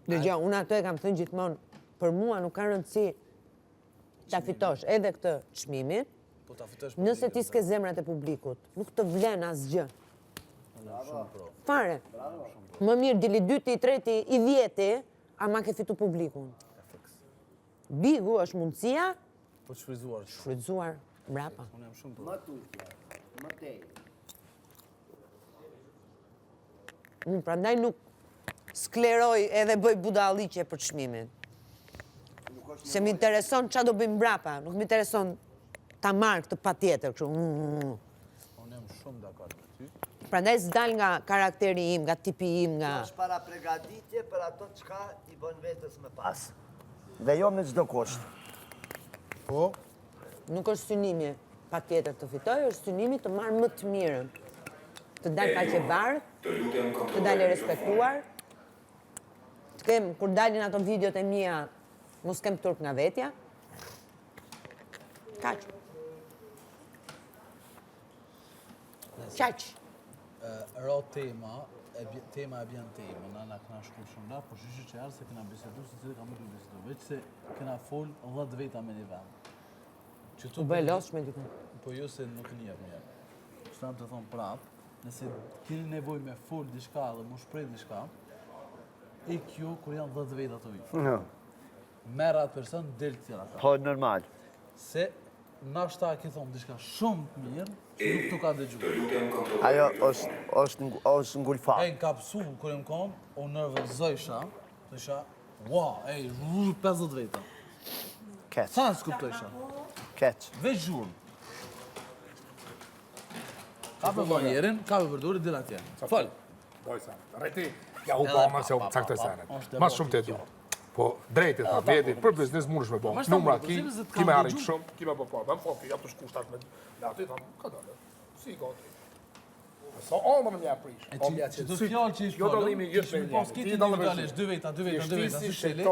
Dëgjoj, unë ato e kam thënë gjithmonë, për mua nuk ka rëndësi ta fitosh edhe këtë çmimin. Nëse ti s'ke zemrat e publikut, nuk të vlen asgjë. Fare. Më mirë dili 2, 3, i 10, ama ke fitu publikun. Bigu është mundësia shfrytzuar mbrapa. Më tutje, më tej. Unë prandaj nuk skleroj edhe bëj budalliqe për çmimin. Se më intereson ç'a do bëjmë mbrapa, nuk më intereson ta marr këtë patjetër kështu. Unë jam shumë dakord me ty. Prandaj s'dal nga karakteri im, nga tipi im, nga Është para pregaditje për ato çka i bën vetës më pas. Dhe jo me çdo kusht. Po, nuk është synimi patjetër të fitoj, është synimi të marrë më të mirën. Të dalë kaq e bardhë, të dalë e respektuar. Të kem, kur dalin ato videot e mia, mos kem turp nga vetja. Kaq. Qaq. ro tema e bjen tema, na këna shku shumë la, por shishe që se këna bisedu, se cilë ka më të bisedu, veç se këna fol 10 veta me një vend. U bëj losë me dikun. Po jo se nuk njef mirë. Që tam të thonë prap, nëse keni nevoj me fol diçka dhe mu shprejt diçka, ik ju kur janë 10 veta të vijë. Merë atë person, del tjera ka. Po, normal. Se nashta ke thonë diçka shumë të mirë, që nuk të ka dëgjuar. Ajo është ngulfa. E në kapsu, kër e më konë, o nervëzojsha, të isha, wow, 50 veta. Keq. Sa në s'kuptojsha? Keq. Veç zhurë. Ka për banjerin, ka për përduri, dila tje. Fal. Dojsa, rejti, ja u bëma se u caktoj senet. Mas shumë të du. Po, drejti, tha, veti, për biznis mund është me bëma. Numra ki, ki me arrit shumë, ki me bëpa. Dhe më thonë, ki jam të shkushtat me lati, thamë, ka dole, si i gati. Sa alma në mja prish. E që të fjallë që ishtë folën, kishë me pas kiti individualisht, 2 veta, si sheli.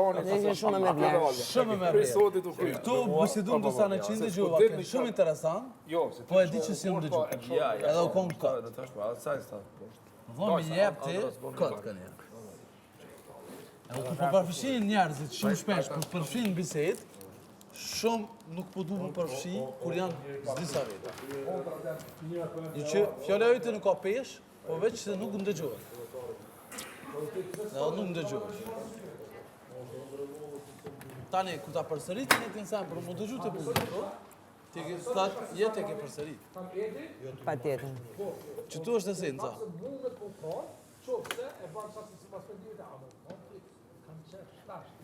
Shumë me vlerë. Shumë me vlerë. Këtu bisedum të sa në qindë dëgjova, kënë shumë interesant, po e di që si më dëgjova. Edhe u konë këtë. Më thonë me jep ti, këtë kënë jep. Edhe ku po përfëshin njerëzit shumë shpesh, po përfëshin bised, shumë nuk po du më përfëshi kur janë s'disa veta. Një që fjallë ojtë nuk ka pesh, po veç se nuk më dëgjohet. Dhe nuk më dëgjohet. Tani, ku ta përsëritin e t'insan për më dëgju të publiko, ti ke statë jetë e ke përsërit. Pa tjetën. Që tu është esenca. Qofse e banë qasë si pas për dive të amër. Kanë qërë shtasht.